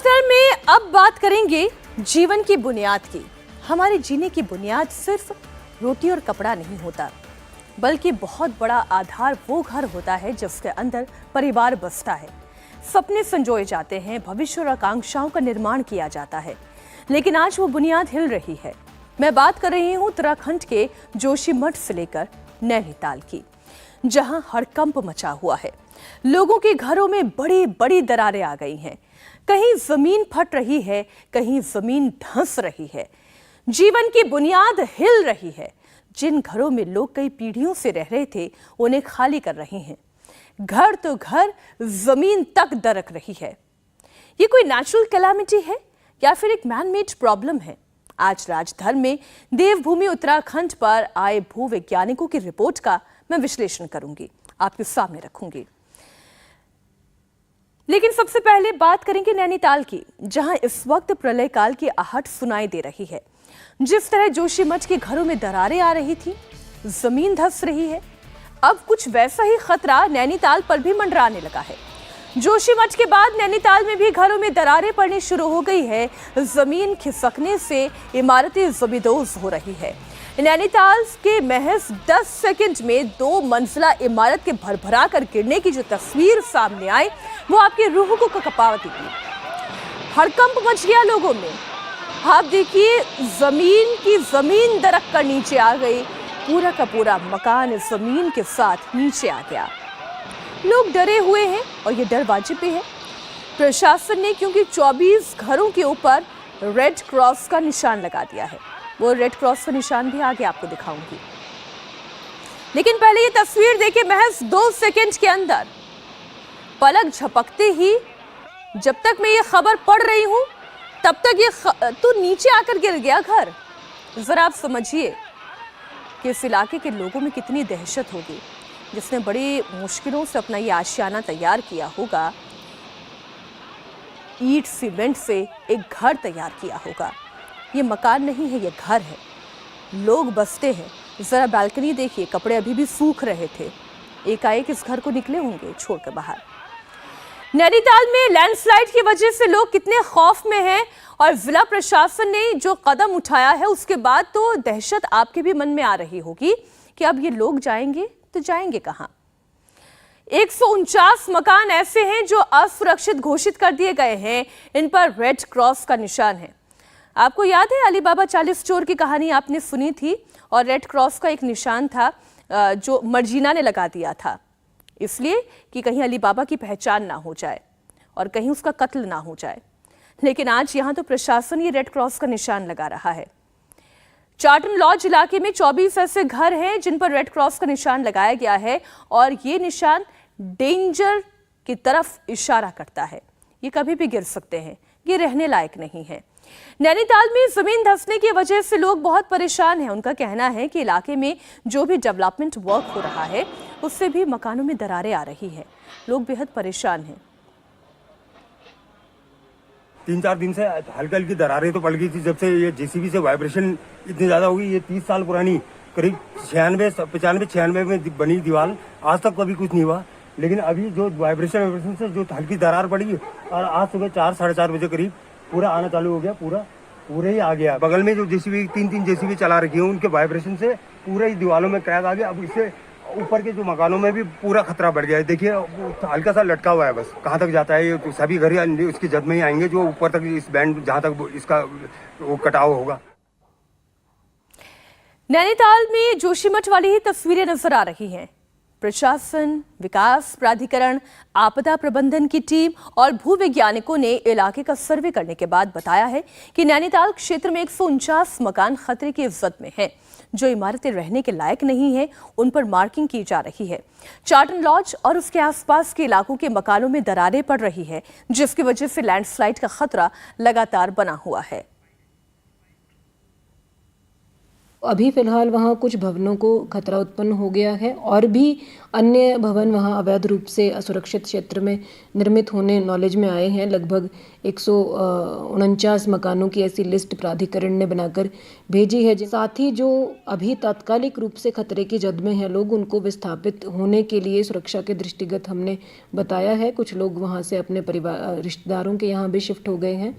राजधर में अब बात करेंगे जीवन की बुनियाद की। हमारे जीने की बुनियाद सिर्फ रोटी और कपड़ा नहीं होता, बल्कि बहुत बड़ा आधार वो घर होता है जिसके अंदर परिवार बसता है, सपने संजोए जाते हैं, भविष्य और आकांक्षाओं का निर्माण किया जाता है। लेकिन आज वो बुनियाद हिल रही है। मैं बात कर रही हूँ उत्तराखंड के जोशीमठ से लेकर नैनीताल की, जहां हड़कंप मचा हुआ है। लोगों के घरों में बड़ी बड़ी दरारें आ गई हैं। कहीं जमीन फट रही है, कहीं जमीन धंस रही है। जीवन की बुनियाद हिल रही है। जिन घरों में लोग कई पीढ़ियों से रह रहे थे, उन्हें खाली कर रहे हैं। घर तो घर, जमीन तक दरक रही है। ये कोई नेचुरल कैलामिटी है या फिर एक मैन मेड प्रॉब्लम है? आज राजधर में देवभूमि उत्तराखंड पर आए भूवैज्ञानिकों की रिपोर्ट का मैं विश्लेषण करूंगी, आपके सामने रखूंगी। लेकिन सबसे पहले बात करेंगे नैनीताल की, जहां इस वक्त प्रलय काल की आहट सुनाई दे रही है। जिस तरह जोशीमठ के घरों में दरारें आ रही थी, जमीन धंस रही है, अब कुछ वैसा ही खतरा नैनीताल पर भी मंडराने लगा है। जोशीमठ के बाद नैनीताल में भी घरों में दरारें पड़नी शुरू हो गई है। जमीन खिसकने से इमारतें जमींदोज हो रही है। नैनीताल के महज 10 सेकंड में 2 मंजिला इमारत के भरभरा कर गिरने की जो तस्वीर सामने आई, वो आपकी रूह को कँपा देगी। हड़कंप मच गया लोगों में। आप देखिए, जमीन की जमीन दरक कर नीचे आ गई। पूरा का पूरा मकान जमीन के साथ नीचे आ गया। लोग डरे हुए हैं और ये डर वाजिब भी है। प्रशासन ने क्योंकि 24 घरों के ऊपर रेड क्रॉस का निशान लगा दिया है। वो रेड क्रॉस का निशान भी आगे आपको दिखाऊंगी। लेकिन पहले ये तस्वीर देखिए। महज 2 सेकंड के अंदर, पलक झपकते ही, जब तक मैं ये खबर पढ़ रही हूं तब तक ये तो नीचे आकर गिर गया घर। जरा आप समझिए कि इस इलाके के लोगों में कितनी दहशत होगी, जिसने बड़ी मुश्किलों से अपना ये आशियाना तैयार किया होगा। ईंट सीमेंट से एक घर तैयार किया होगा। ये मकान नहीं है, ये घर है। लोग बसते हैं। जरा बालकनी देखिए, कपड़े अभी भी सूख रहे थे। एकाएक इस घर को निकले होंगे छोड़कर बाहर। नैनीताल में लैंडस्लाइड की वजह से लोग कितने खौफ में हैं, और जिला प्रशासन ने जो कदम उठाया है उसके बाद तो दहशत आपके भी मन में आ रही होगी कि अब ये लोग जाएंगे तो जाएंगे कहां। 149 मकान ऐसे हैं जो असुरक्षित घोषित कर दिए गए हैं। इन पर रेड क्रॉस का निशान है। आपको याद है अलीबाबा 40 चोर की कहानी आपने सुनी थी, और रेड क्रॉस का एक निशान था जो मर्जीना ने लगा दिया था, इसलिए कि कहीं अलीबाबा की पहचान ना हो जाए और कहीं उसका कत्ल ना हो जाए। लेकिन आज यहां तो प्रशासन ये रेड क्रॉस का निशान लगा रहा है। चार्टन लॉज इलाके में 24 ऐसे घर हैं जिन पर रेड क्रॉस का निशान लगाया गया है, और ये निशान डेंजर की तरफ इशारा करता है। ये कभी भी गिर सकते हैं, ये रहने लायक नहीं है। नैनीताल में जमीन धंसने की वजह से लोग बहुत परेशान हैं। उनका कहना है कि इलाके में जो भी डेवलपमेंट वर्क हो रहा है, उससे भी मकानों में दरारें आ रही हैं। लोग बेहद परेशान हैं। 3-4 दिन से हल्की हल्की दरारें तो पड़ गई थी। जब से ये जेसीबी से वाइब्रेशन इतनी ज्यादा होगी, ये 30 साल पुरानी, करीब 95-96 में बनी दीवार, आज तक कभी कुछ नहीं हुआ। लेकिन अभी जो वाइब्रेशन से जो हल्की दरार पड़ी, और आज सुबह 4-4:30 बजे करीब पूरा आना चालू हो गया। पूरा ही आ गया। बगल में जो जेसीबी 3 जेसीबी चला रखी है, उनके वाइब्रेशन से पूरे ही दीवारों में क्रैक आ गया। अब इससे ऊपर के जो मकानों में भी पूरा खतरा बढ़ गया है। देखिए, हल्का सा लटका हुआ है, बस कहाँ तक जाता है ये तो सभी घर उसकी जद में ही आएंगे, जो ऊपर तक इस बैंड जहाँ तक इसका वो कटाव होगा। नैनीताल में जोशीमठ वाली ही तस्वीरें नजर आ रही हैं। प्रशासन, विकास प्राधिकरण, आपदा प्रबंधन की टीम और भूवैज्ञानिकों ने इलाके का सर्वे करने के बाद बताया है कि नैनीताल क्षेत्र में 149 मकान खतरे की इज्जत में हैं। जो इमारतें रहने के लायक नहीं है, उन पर मार्किंग की जा रही है। चार्टन लॉज और उसके आसपास के इलाकों के मकानों में दरारें पड़ रही है, जिसकी वजह से लैंडस्लाइड का खतरा लगातार बना हुआ है। अभी फ़िलहाल वहाँ कुछ भवनों को खतरा उत्पन्न हो गया है और भी अन्य भवन वहाँ अवैध रूप से असुरक्षित क्षेत्र में निर्मित होने नॉलेज में आए हैं। लगभग 149 मकानों की ऐसी लिस्ट प्राधिकरण ने बनाकर भेजी है। साथ ही जो अभी तात्कालिक रूप से खतरे की जद में हैं लोग, उनको विस्थापित होने के लिए सुरक्षा के दृष्टिगत हमने बताया है। कुछ लोग वहाँ से अपने परिवार रिश्तेदारों के यहाँ भी शिफ्ट हो गए हैं।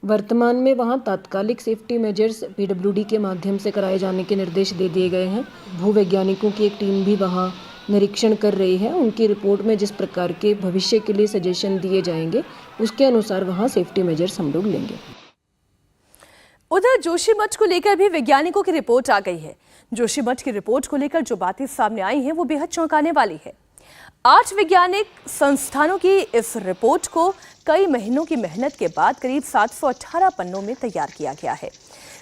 वर्तमान में वहाँ तात्कालिक सेफ्टी मेजर्स पीडब्ल्यूडी के माध्यम से कराए जाने के निर्देश दे दिए गए हैं। भूवैज्ञानिकों की एक टीम भी वहाँ निरीक्षण कर रही है। उनकी रिपोर्ट में जिस प्रकार के भविष्य के लिए सजेशन दिए जाएंगे, उसके अनुसार वहाँ सेफ्टी मेजर्स हम लोग लेंगे। उधर जोशीमठ को लेकर भी वैज्ञानिकों की रिपोर्ट आ गई है। जोशीमठ की रिपोर्ट को लेकर जो बातें सामने आई हैं वो बेहद चौंकाने वाली है। 8 वैज्ञानिक संस्थानों की इस रिपोर्ट को कई महीनों की मेहनत के बाद करीब 718 पन्नों में तैयार किया गया है।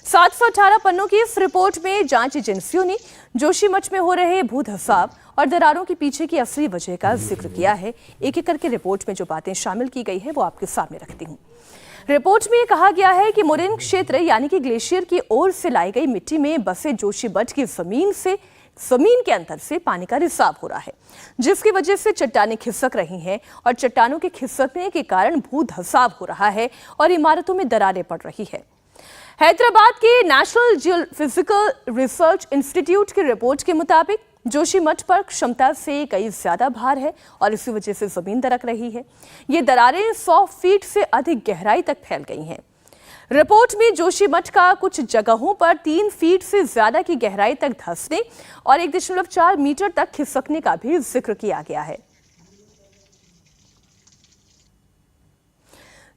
718 पन्नों की इस रिपोर्ट में जांच एजेंसियों ने जोशीमठ में हो रहे भू धसाव और दरारों के पीछे की असली वजह का जिक्र किया है। एक एक करके रिपोर्ट में जो बातें शामिल की गई है वो आपके सामने रखती हूँ। रिपोर्ट में कहा गया है कि मोरेन क्षेत्र यानी कि ग्लेशियर की ओर से लाई गई मिट्टी में बसे जोशीमठ की जमीन के अंदर से पानी का रिसाव हो रहा है, जिसकी वजह से चट्टानें खिसक रही हैं और चट्टानों के खिसकने के कारण भू धसाव हो रहा है और इमारतों में दरारें पड़ रही है। हैदराबाद के नेशनल जियोफिजिकल रिसर्च इंस्टीट्यूट की रिपोर्ट के मुताबिक जोशीमठ पर क्षमता से कई ज्यादा भार है और इसी वजह से जमीन दरक रही है। ये दरारें 100 फीट से अधिक गहराई तक फैल गई हैं। रिपोर्ट में जोशीमठ का कुछ जगहों पर 3 फीट से ज्यादा की गहराई तक धंसने और 1.4 मीटर तक खिसकने का भी जिक्र किया गया है।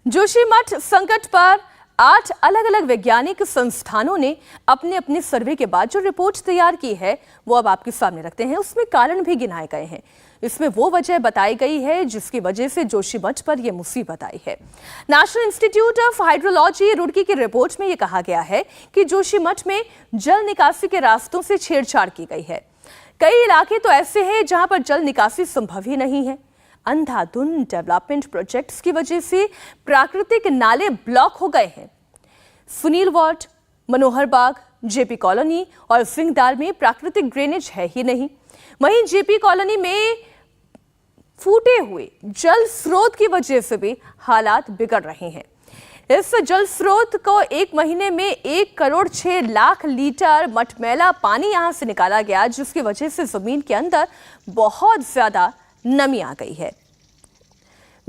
जोशीमठ संकट पर 8 अलग अलग वैज्ञानिक संस्थानों ने अपने अपने सर्वे के बाद जो रिपोर्ट तैयार की है वो अब आपके सामने रखते हैं। उसमें कारण भी गिनाए गए हैं। इसमें वो वजह बताई गई है जिसकी वजह से जोशीमठ पर यह मुसीबत आई है। National institute of hydrology Roorkee की रिपोर्ट में यह कहा गया है कि जोशीमठ में जल निकासी के रास्तों से छेड़छाड़ की गई है। कई इलाके तो ऐसे हैं जहां पर जल निकासी संभव ही नहीं है। अंधाधुंध डेवलपमेंट प्रोजेक्ट्स की वजह से प्राकृतिक नाले ब्लॉक हो गए हैं। सुनील वार्ड, मनोहर बाग, जेपी कॉलोनी और सिंगदार में प्राकृतिक ड्रेनेज है ही नहीं। वहीं जेपी कॉलोनी में फूटे हुए जल स्रोत की वजह से भी हालात बिगड़ रहे हैं। इस जल स्रोत को 1 महीने में 1 करोड़ 6 लाख लीटर मटमैला पानी यहां से निकाला गया, जिसकी वजह से जमीन के अंदर बहुत ज्यादा नमी आ गई है।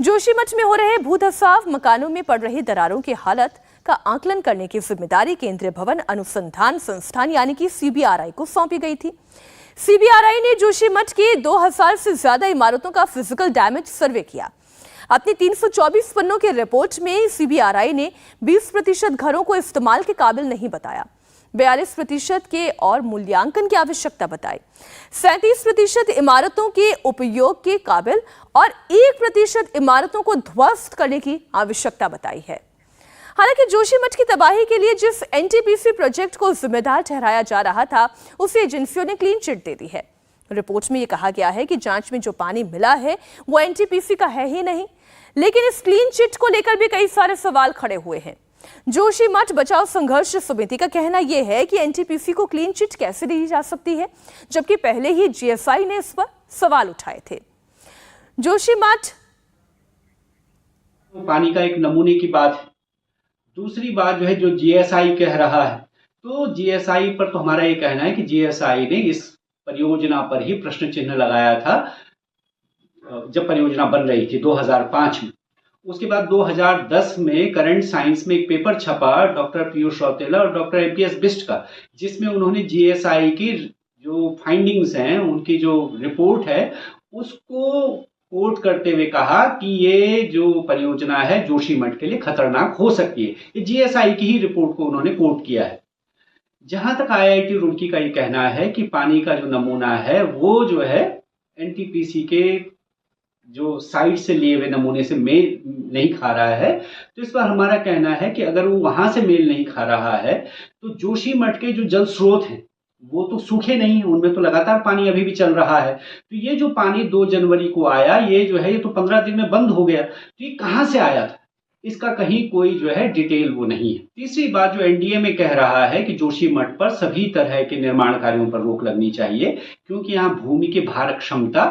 जोशीमठ में हो रहे भू धसाव, मकानों में पड़ रही दरारों की हालत का आकलन करने की जिम्मेदारी केंद्रीय भवन अनुसंधान संस्थान यानी कि सीबीआरआई को सौंपी गई थी। सीबीआरआई ने जोशीमठ की 2000 से ज्यादा इमारतों का फिजिकल डैमेज सर्वे किया। अपनी 324 पन्नों की रिपोर्ट में सीबीआरआई ने 20% घरों को इस्तेमाल के काबिल नहीं बताया, 42% के और मूल्यांकन की आवश्यकता बताई, 37% इमारतों के उपयोग के काबिल और 1% इमारतों को ध्वस्त करने की आवश्यकता बताई है। हालांकि जोशीमठ की तबाही के लिए जिस एनटीपीसी प्रोजेक्ट को जिम्मेदार ठहराया जा रहा था, उसे एजेंसियों ने क्लीन चिट दे दी है। रिपोर्ट में यह कहा गया है कि जांच में जो पानी मिला है वो एनटीपीसी का है ही नहीं, लेकिन इस क्लीन चिट को लेकर भी कई सारे सवाल खड़े हुए हैं। जोशीमठ बचाव संघर्ष समिति का कहना यह है कि एनटीपीसी को क्लीन चिट कैसे दी जा सकती है, जबकि पहले ही जीएसआई ने इस पर सवाल उठाए थे। जोशीमठ पानी का एक नमूने की बात है। दूसरी बात जो है, जो जीएसआई कह रहा है, तो जीएसआई पर तो हमारा ये कहना है कि जीएसआई ने इस परियोजना पर ही प्रश्न चिन्ह लगाया था जब परियोजना बन रही थी 2005 में। उसके बाद 2010 में करंट साइंस में एक पेपर छपा डॉक्टर पीयूष रौतेला और डॉक्टर एमपीएस बिस्ट का, जिसमें उन्होंने जीएसआई की जो फाइंडिंग्स हैं, उनकी जो रिपोर्ट है, उसको कोट करते हुए कहा कि ये जो परियोजना है जोशीमठ के लिए खतरनाक हो सकती है। ये जीएसआई की ही रिपोर्ट को उन्होंने कोट किया है। जहां तक आईआईटी रुड़की का ये कहना है कि पानी का जो नमूना है वो जो है एनटीपीसी के जो साइट से लिए हुए नमूने से मेल नहीं खा रहा है, तो इस पर हमारा कहना है कि अगर वो वहां से मेल नहीं खा रहा है तो जोशीमठ के जो जल स्रोत हैं वो तो सूखे नहीं है, उनमें तो लगातार पानी अभी भी चल रहा है। तो ये जो पानी 2 जनवरी को आया, ये जो है ये तो 15 दिन में बंद हो गया। तो ये कहाँ से आया था? इसका कहीं कोई जो है डिटेल वो नहीं है। तीसरी बात जो एनडीए में कह रहा है कि जोशीमठ पर सभी तरह के निर्माण कार्यों पर रोक लगनी चाहिए, क्योंकि यहाँ भूमि की भार क्षमता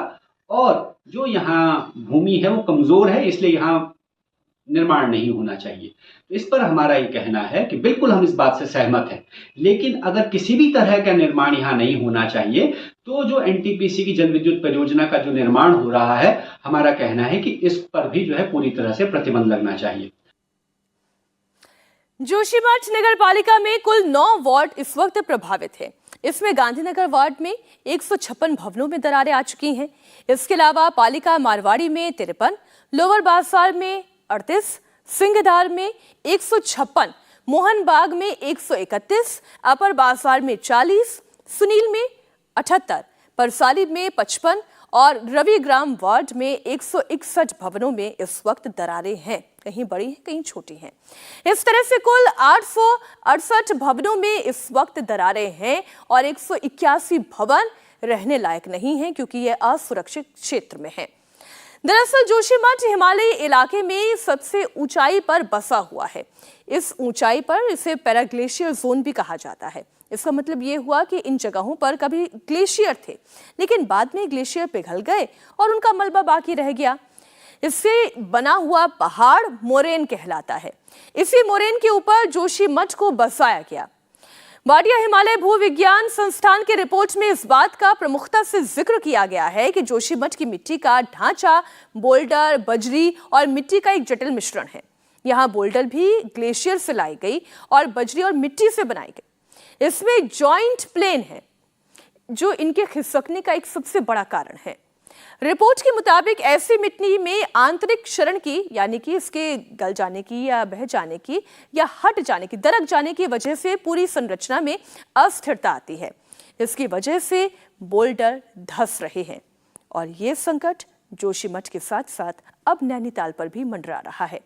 और जो यहाँ भूमि है वो कमजोर है, इसलिए यहाँ निर्माण नहीं होना चाहिए। तो इस पर हमारा ये कहना है कि बिल्कुल हम इस बात से सहमत हैं, लेकिन अगर किसी भी तरह का निर्माण यहाँ नहीं होना चाहिए तो जो एनटीपीसी की जल विद्युत परियोजना का जो निर्माण हो रहा है, हमारा कहना है कि इस पर भी जो है पूरी तरह से प्रतिबंध लगना चाहिए। जोशीमठ नगर पालिका में कुल 9 वार्ड इस वक्त प्रभावित है। इसमें गांधीनगर वार्ड में 156 भवनों में दरारें आ चुकी हैं। इसके अलावा पालिका मारवाड़ी में 53, लोअर बाजार में 38, सिंहधार में 156, मोहन बाग में 131, अपर बाजार में 40, सुनील में 78, परसाली में 55 और रविग्राम वार्ड में 161 भवनों में इस वक्त दरारें हैं, कहीं बड़ी हैं कहीं छोटी हैं। इस तरह से कुल 868 भवनों में इस वक्त दरारें हैं और 181 भवन रहने लायक नहीं हैं क्योंकि ये असुरक्षित क्षेत्र में है। दरअसल जोशीमठ हिमालयी इलाके में सबसे ऊंचाई पर बसा हुआ है। इस ऊंचाई पर इसे पैराग्लेशियर जोन भी कहा जाता है। इसका मतलब ये हुआ कि इन जगहों पर कभी ग्लेशियर थे, लेकिन बाद में ग्लेशियर पिघल गए और उनका मलबा बाकी रह गया। इससे बना हुआ पहाड़ मोरेन कहलाता है। इसी मोरेन के ऊपर जोशीमठ को बसाया गया। वाडिया हिमालय भूविज्ञान संस्थान की रिपोर्ट में इस बात का प्रमुखता से जिक्र किया गया है कि जोशीमठ की मिट्टी का ढांचा बोल्डर, बजरी और मिट्टी का एक जटिल मिश्रण है। यहाँ बोल्डर भी ग्लेशियर से लाई गई और बजरी और मिट्टी से बनाई गई। इसमें जॉइंट प्लेन है जो इनके खिसकने का एक सबसे बड़ा कारण है। रिपोर्ट के मुताबिक ऐसी मिट्टी में आंतरिक क्षरण की, यानी कि इसके गल जाने की या बह जाने की या हट जाने की, दरक जाने की वजह से पूरी संरचना में अस्थिरता आती है। इसकी वजह से बोल्डर धंस रहे हैं और ये संकट जोशीमठ के साथ साथ अब नैनीताल पर भी मंडरा रहा है।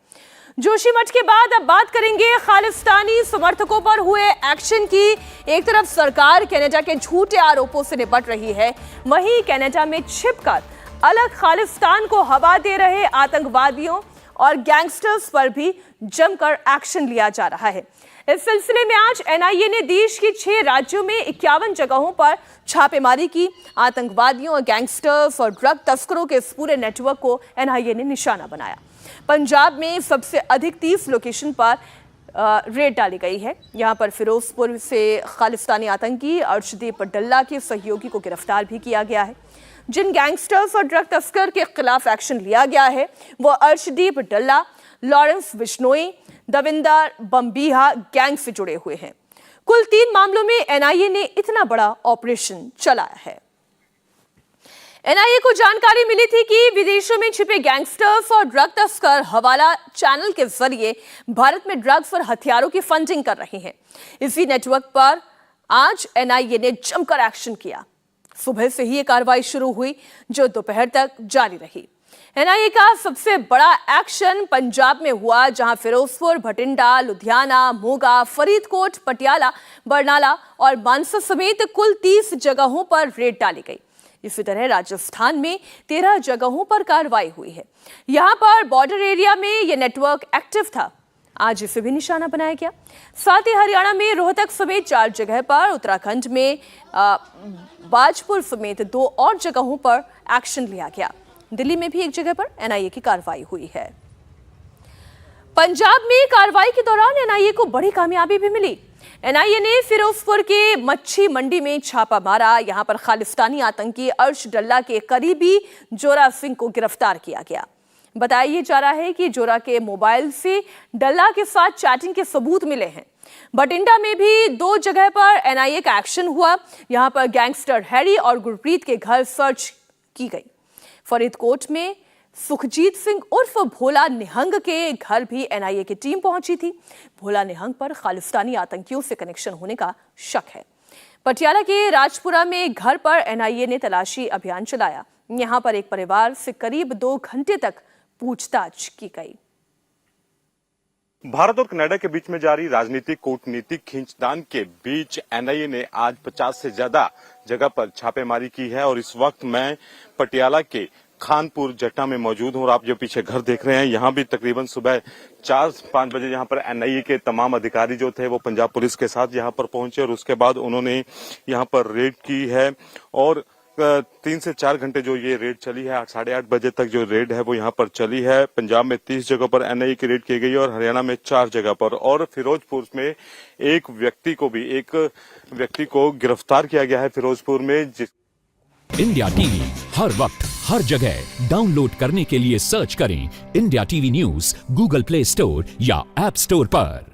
जोशीमठ के बाद अब बात करेंगे खालिस्तानी समर्थकों पर हुए एक्शन की। एक तरफ सरकार कनाडा के झूठे आरोपों से निपट रही है, वहीं कनाडा में छिपकर अलग खालिस्तान को हवा दे रहे आतंकवादियों और गैंगस्टर्स पर भी जमकर एक्शन लिया जा रहा है। इस सिलसिले में आज एनआईए ने देश के 6 राज्यों में 51 जगहों पर छापेमारी की। आतंकवादियों और गैंगस्टर्स और ड्रग तस्करों के इस पूरे नेटवर्क को एनआईए ने निशाना बनाया। पंजाब में सबसे अधिक 30 लोकेशन पर रेड डाली गई है। यहां पर फिरोजपुर से खालिस्तानी आतंकी अर्शदीप डल्ला के सहयोगी को गिरफ्तार भी किया गया है। जिन गैंगस्टर्स और ड्रग तस्कर के खिलाफ एक्शन लिया गया है वो अर्शदीप डल्ला, लॉरेंस बिश्नोई, दविंदर बम्बीहा गैंग से जुड़े हुए हैं। कुल 3 मामलों में एनआईए ने इतना बड़ा ऑपरेशन चलाया है। एनआईए को जानकारी मिली थी कि विदेशों में छिपे गैंगस्टर्स और ड्रग तस्कर हवाला चैनल के जरिए भारत में ड्रग्स और हथियारों की फंडिंग कर रहे हैं। इसी नेटवर्क पर आज एनआईए ने जमकर एक्शन किया। सुबह से ही ये कार्रवाई शुरू हुई जो दोपहर तक जारी रही। एनआईए का सबसे बड़ा एक्शन पंजाब में हुआ, जहां फिरोजपुर, भटिंडा, लुधियाना, मोगा, फरीदकोट, पटियाला, बरनाला और मानसा समेत कुल 30 जगहों पर रेड डाली गई। इसी तरह राजस्थान में 13 जगहों पर कार्रवाई हुई है। यहां पर बॉर्डर एरिया में यह नेटवर्क एक्टिव था, आज इसे भी निशाना बनाया गया। साथ ही हरियाणा में रोहतक समेत 4 जगह पर, उत्तराखंड में बाजपुर समेत 2 और जगहों पर एक्शन लिया गया। दिल्ली में भी एक जगह पर एनआईए की कार्रवाई हुई है। पंजाब में कार्रवाई के दौरान एनआईए को बड़ी कामयाबी भी मिली। एनआईए ने फिरोजपुर के मच्छी मंडी में छापा मारा। यहां पर खालिस्तानी आतंकी अर्श डल्ला के करीबी जोरा सिंह को गिरफ्तार किया गया। बताया जा रहा है कि जोरा के मोबाइल से डल्ला के साथ चैटिंग के सबूत मिले हैं। बठिंडा में भी 2 जगह पर एनआईए का एक्शन हुआ। यहां पर गैंगस्टर हैरी और गुरप्रीत के घर सर्च की गई। फरीदकोट में सुखजीत सिंह उर्फ भोला निहंग के घर भी एनआईए की टीम पहुंची थी। भोला निहंग पर खालिस्तानी आतंकियों से कनेक्शन होने का शक है। पटियाला के राजपुरा में घर पर एनआईए ने तलाशी अभियान चलाया। यहां पर एक परिवार से करीब 2 घंटे तक पूछताछ की गई। भारत और कनाडा के बीच में जारी राजनीतिक कूटनीतिक खींचतान के बीच एनआईए ने आज 50 से ज्यादा जगह पर छापेमारी की है और इस वक्त मैं पटियाला के खानपुर जट्टा में मौजूद हूं और आप जो पीछे घर देख रहे हैं यहाँ भी तकरीबन सुबह 4-5 बजे यहाँ पर एनआईए के तमाम अधिकारी जो थे वो पंजाब पुलिस के साथ यहाँ पर पहुंचे और उसके बाद उन्होंने यहाँ पर रेड की है और 3 से 4 घंटे जो ये रेड चली है 8-8:30 बजे तक जो रेड है वो यहाँ पर चली है। पंजाब में 30 जगहों पर एनआईए की रेड की गई है और हरियाणा में 4 जगह पर और फिरोजपुर में एक व्यक्ति को गिरफ्तार किया गया है फिरोजपुर में। इंडिया टीवी हर वक्त हर जगह डाउनलोड करने के लिए सर्च करें India TV news Google play store या ऐप स्टोर पर।